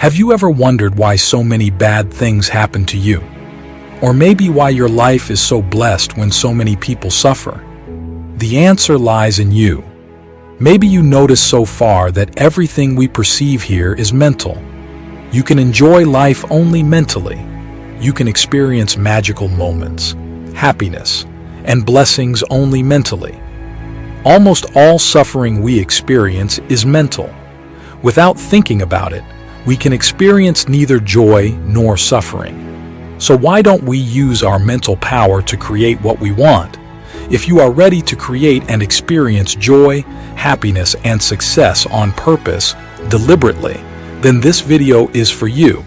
Have you ever wondered why so many bad things happen to you? Or maybe why your life is so blessed when so many people suffer? The answer lies in you. Maybe you notice so far that everything we perceive here is mental. You can enjoy life only mentally. You can experience magical moments, happiness, and blessings only mentally. Almost all suffering we experience is mental. Without thinking about it, we can experience neither joy nor suffering. So why don't we use our mental power to create what we want? If you are ready to create and experience joy, happiness, and success on purpose, deliberately, then this video is for you.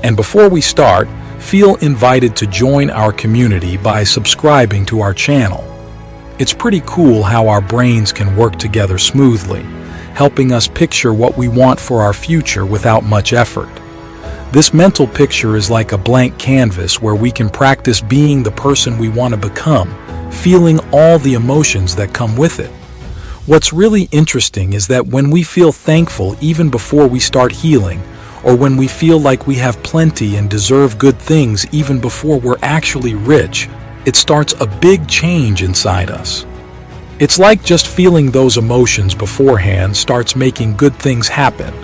And before we start, feel invited to join our community by subscribing to our channel. It's pretty cool how our brains can work together smoothly, helping us picture what we want for our future without much effort. This mental picture is like a blank canvas where we can practice being the person we want to become, feeling all the emotions that come with it. What's really interesting is that when we feel thankful even before we start healing, or when we feel like we have plenty and deserve good things even before we're actually rich, it starts a big change inside us. It's like just feeling those emotions beforehand starts making good things happen.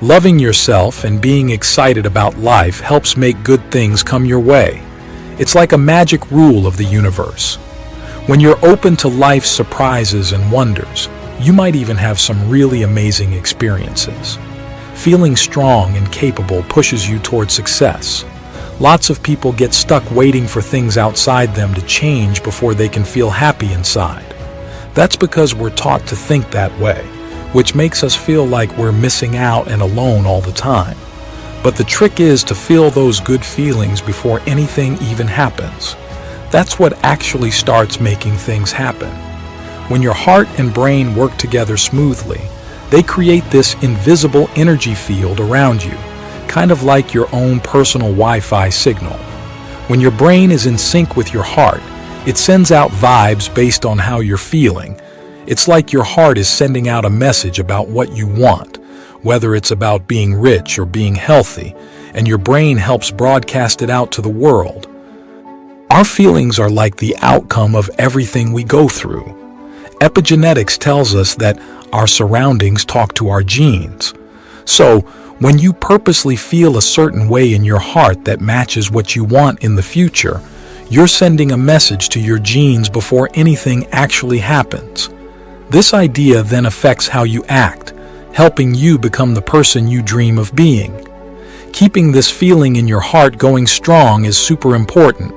Loving yourself and being excited about life helps make good things come your way. It's like a magic rule of the universe. When you're open to life's surprises and wonders, you might even have some really amazing experiences. Feeling strong and capable pushes you toward success. Lots of people get stuck waiting for things outside them to change before they can feel happy inside. That's because we're taught to think that way, which makes us feel like we're missing out and alone all the time. But the trick is to feel those good feelings before anything even happens. That's what actually starts making things happen. When your heart and brain work together smoothly, they create this invisible energy field around you, kind of like your own personal Wi-Fi signal. When your brain is in sync with your heart, it sends out vibes based on how you're feeling. It's like your heart is sending out a message about what you want, whether it's about being rich or being healthy, and your brain helps broadcast it out to the world. Our feelings are like the outcome of everything we go through. Epigenetics tells us that our surroundings talk to our genes. So, when you purposely feel a certain way in your heart that matches what you want in the future, you're sending a message to your genes before anything actually happens. This idea then affects how you act, helping you become the person you dream of being. Keeping this feeling in your heart going strong is super important.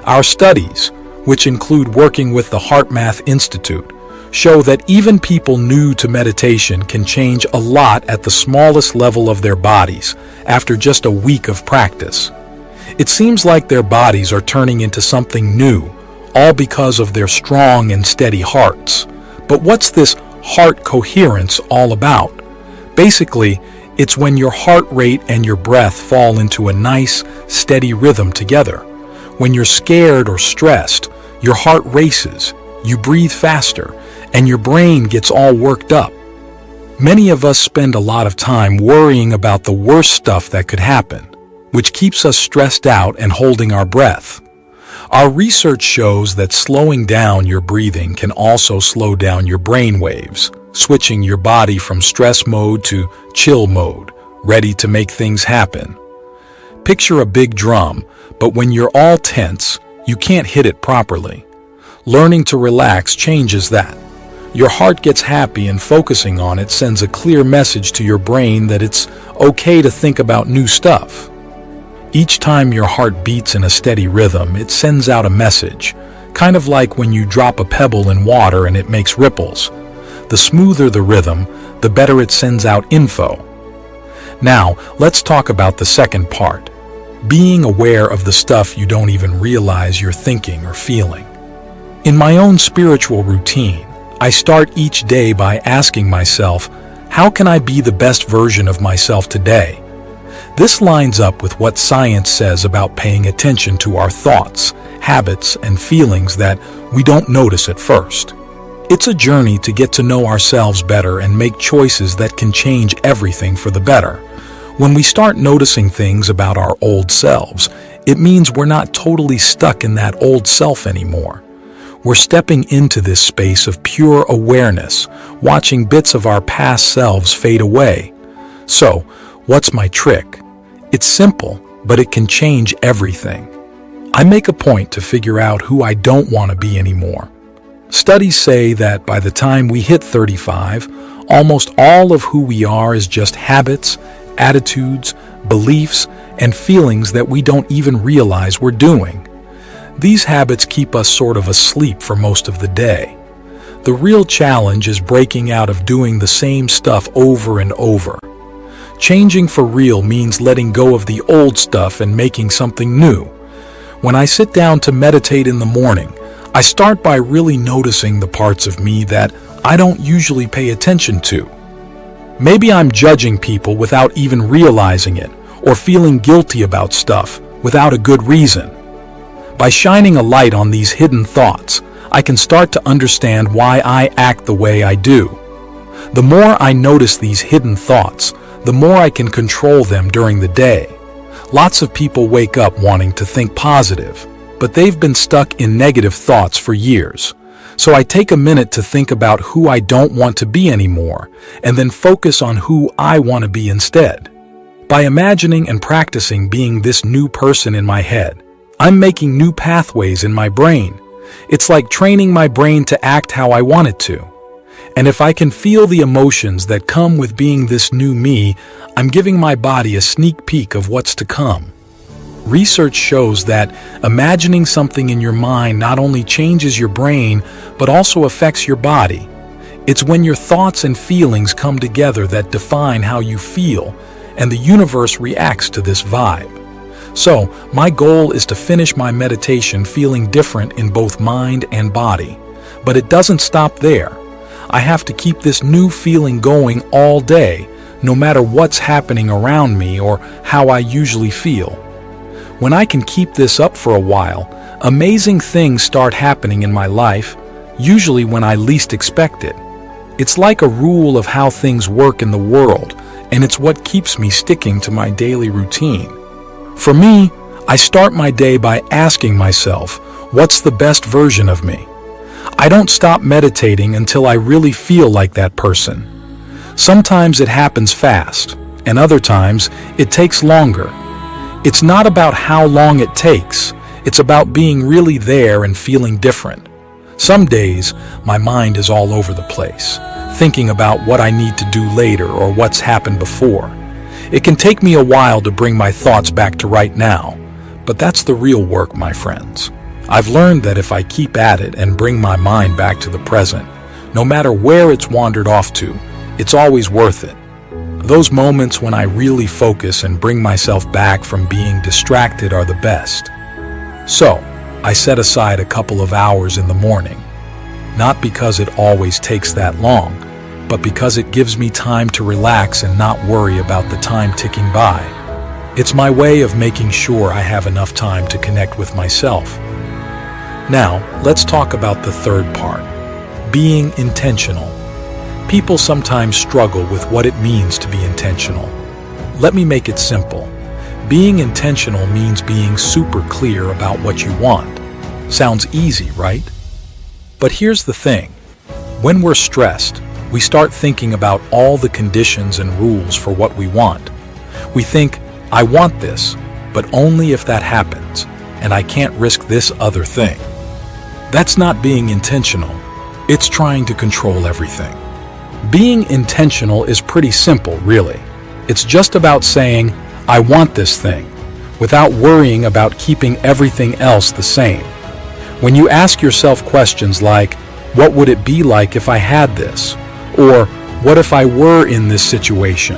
Our studies, which include working with the HeartMath Institute, show that even people new to meditation can change a lot at the smallest level of their bodies after just a week of practice. It seems like their bodies are turning into something new, all because of their strong and steady hearts. But what's this heart coherence all about? Basically, it's when your heart rate and your breath fall into a nice, steady rhythm together. When you're scared or stressed, your heart races, you breathe faster, and your brain gets all worked up. Many of us spend a lot of time worrying about the worst stuff that could happen, which keeps us stressed out and holding our breath. Our research shows that slowing down your breathing can also slow down your brain waves, switching your body from stress mode to chill mode, ready to make things happen. Picture a big drum, but when you're all tense, you can't hit it properly. Learning to relax changes that. Your heart gets happy, and focusing on it sends a clear message to your brain that it's okay to think about new stuff. Each time your heart beats in a steady rhythm, it sends out a message, kind of like when you drop a pebble in water and it makes ripples. The smoother the rhythm, the better it sends out info. Now, let's talk about the second part, being aware of the stuff you don't even realize you're thinking or feeling. In my own spiritual routine, I start each day by asking myself, how can I be the best version of myself today? This lines up with what science says about paying attention to our thoughts, habits, and feelings that we don't notice at first. It's a journey to get to know ourselves better and make choices that can change everything for the better. When we start noticing things about our old selves, it means we're not totally stuck in that old self anymore. We're stepping into this space of pure awareness, watching bits of our past selves fade away. So, what's my trick? It's simple, but it can change everything. I make a point to figure out who I don't want to be anymore. Studies say that by the time we hit 35, almost all of who we are is just habits, attitudes, beliefs, and feelings that we don't even realize we're doing. These habits keep us sort of asleep for most of the day. The real challenge is breaking out of doing the same stuff over and over. Changing for real means letting go of the old stuff and making something new. When I sit down to meditate in the morning, I start by really noticing the parts of me that I don't usually pay attention to. Maybe I'm judging people without even realizing it, or feeling guilty about stuff without a good reason. By shining a light on these hidden thoughts, I can start to understand why I act the way I do. The more I notice these hidden thoughts, the more I can control them during the day. Lots of people wake up wanting to think positive, but they've been stuck in negative thoughts for years. So I take a minute to think about who I don't want to be anymore, and then focus on who I want to be instead. By imagining and practicing being this new person in my head, I'm making new pathways in my brain. It's like training my brain to act how I want it to. And if I can feel the emotions that come with being this new me, I'm giving my body a sneak peek of what's to come. Research shows that imagining something in your mind not only changes your brain, but also affects your body. It's when your thoughts and feelings come together that define how you feel, and the universe reacts to this vibe. So, my goal is to finish my meditation feeling different in both mind and body. But it doesn't stop there. I have to keep this new feeling going all day, no matter what's happening around me or how I usually feel. When I can keep this up for a while, amazing things start happening in my life, usually when I least expect it. It's like a rule of how things work in the world, and it's what keeps me sticking to my daily routine. For me, I start my day by asking myself, what's the best version of me? I don't stop meditating until I really feel like that person. Sometimes it happens fast, and other times it takes longer. It's not about how long it takes, it's about being really there and feeling different. Some days, my mind is all over the place, thinking about what I need to do later or what's happened before. It can take me a while to bring my thoughts back to right now, but that's the real work, my friends. I've learned that if I keep at it and bring my mind back to the present, no matter where it's wandered off to, it's always worth it. Those moments when I really focus and bring myself back from being distracted are the best. So, I set aside a couple of hours in the morning, not because it always takes that long, but because it gives me time to relax and not worry about the time ticking by. It's my way of making sure I have enough time to connect with myself. Now, let's talk about the third part, being intentional. People sometimes struggle with what it means to be intentional. Let me make it simple. Being intentional means being super clear about what you want. Sounds easy, right? But here's the thing. When we're stressed, we start thinking about all the conditions and rules for what we want. We think, I want this, but only if that happens, and I can't risk this other thing. That's not being intentional. It's trying to control everything. Being intentional is pretty simple, really. It's just about saying, I want this thing, without worrying about keeping everything else the same. When you ask yourself questions like, what would it be like if I had this? Or, what if I were in this situation?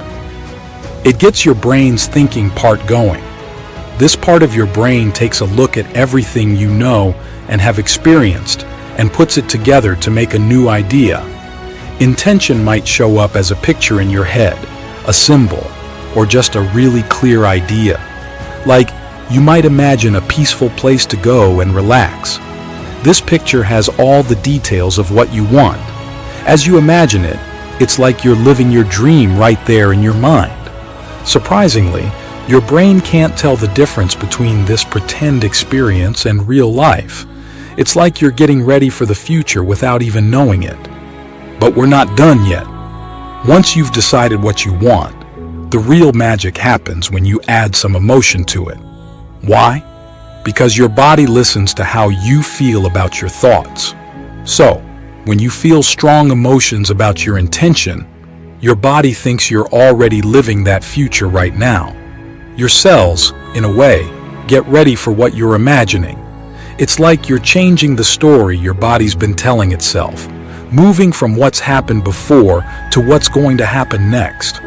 It gets your brain's thinking part going. This part of your brain takes a look at everything you know and have experienced and puts it together to make a new idea. Intention might show up as a picture in your head, a symbol, or just a really clear idea. Like, you might imagine a peaceful place to go and relax. This picture has all the details of what you want. As you imagine it, it's like you're living your dream right there in your mind. Surprisingly, your brain can't tell the difference between this pretend experience and real life. It's like you're getting ready for the future without even knowing it. But we're not done yet. Once you've decided what you want, the real magic happens when you add some emotion to it. Why? Because your body listens to how you feel about your thoughts. So, when you feel strong emotions about your intention, your body thinks you're already living that future right now. Your cells, in a way, get ready for what you're imagining. It's like you're changing the story your body's been telling itself, moving from what's happened before to what's going to happen next.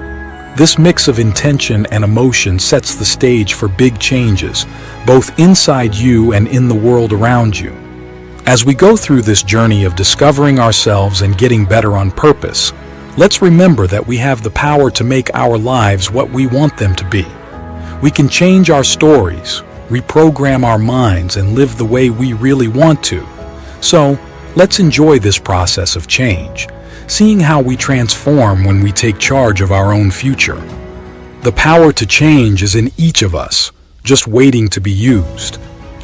This mix of intention and emotion sets the stage for big changes, both inside you and in the world around you. As we go through this journey of discovering ourselves and getting better on purpose, let's remember that we have the power to make our lives what we want them to be. We can change our stories, reprogram our minds, and live the way we really want to. So, let's enjoy this process of change, seeing how we transform when we take charge of our own future. The power to change is in each of us, just waiting to be used.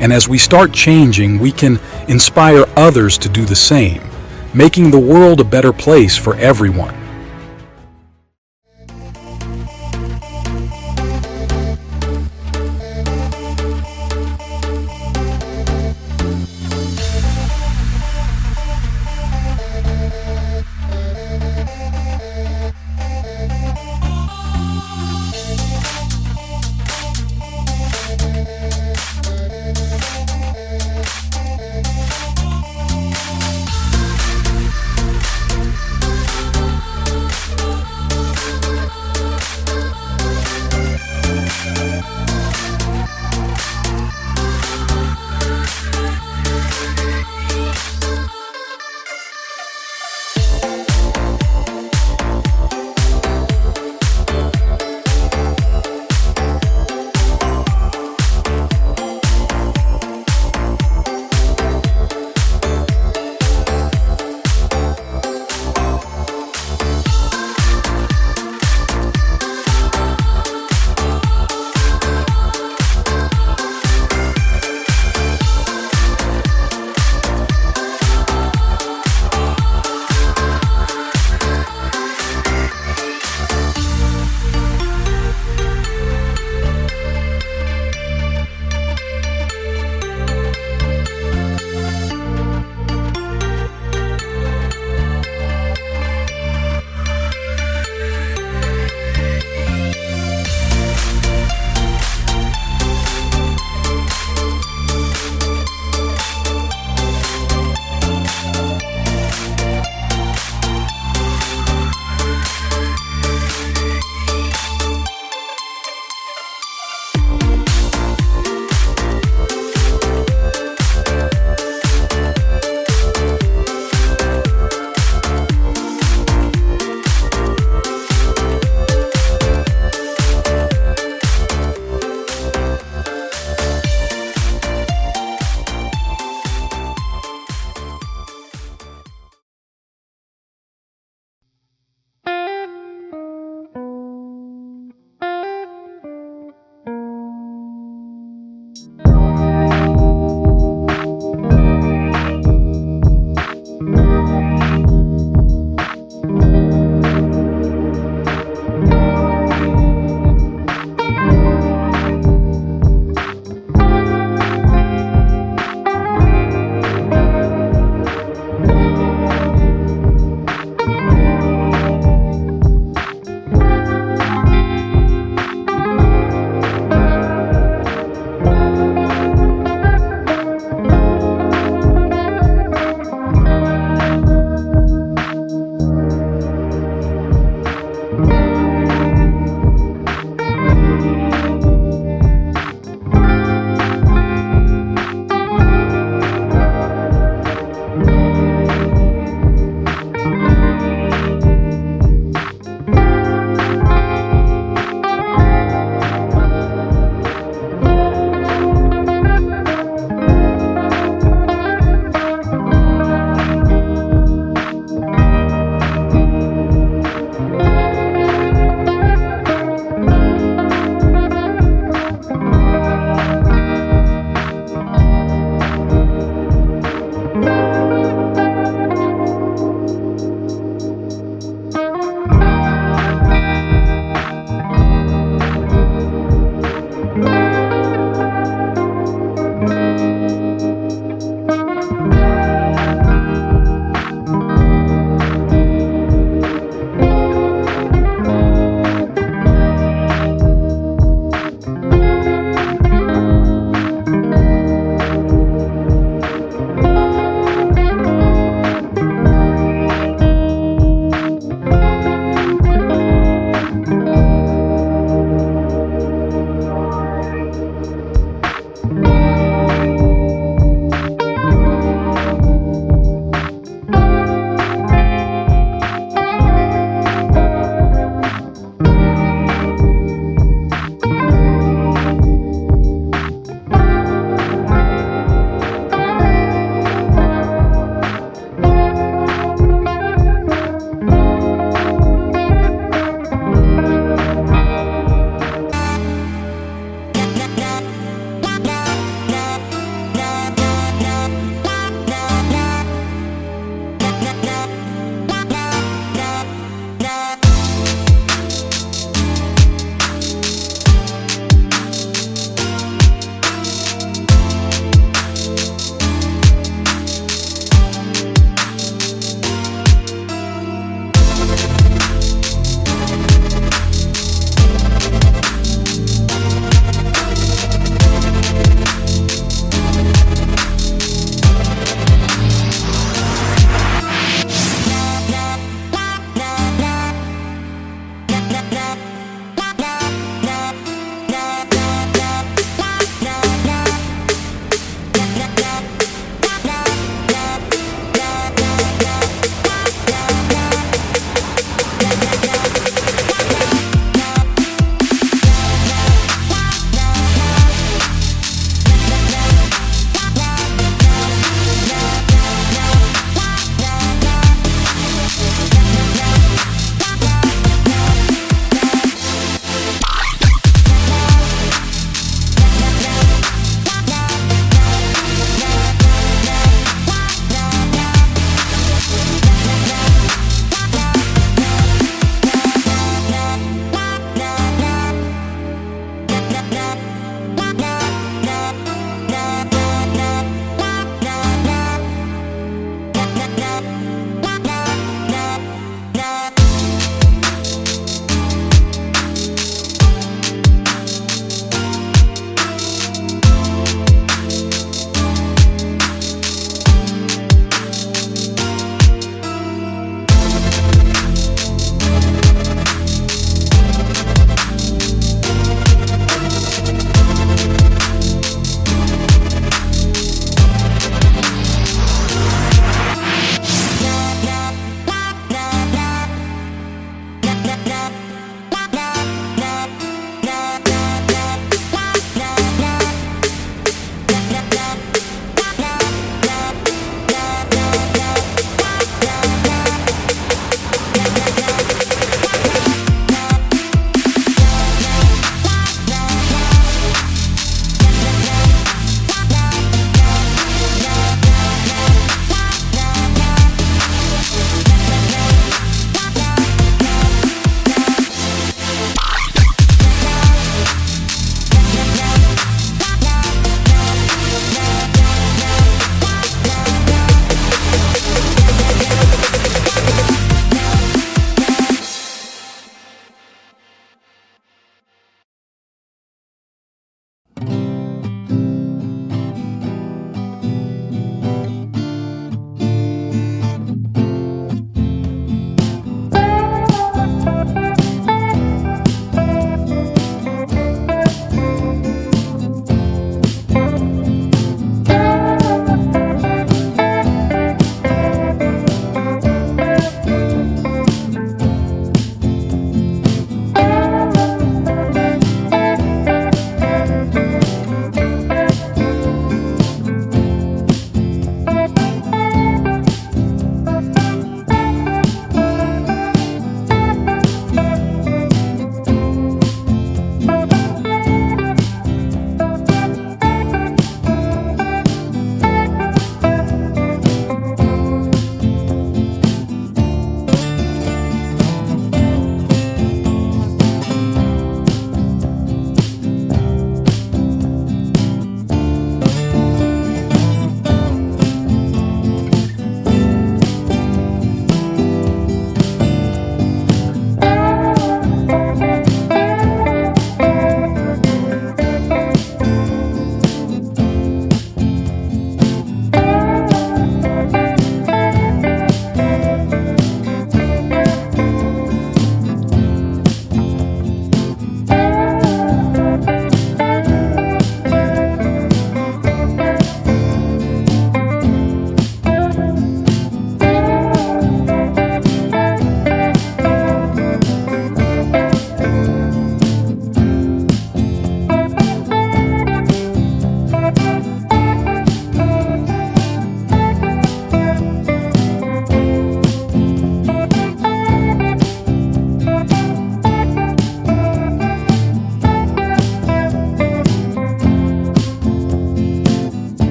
And as we start changing, we can inspire others to do the same, making the world a better place for everyone.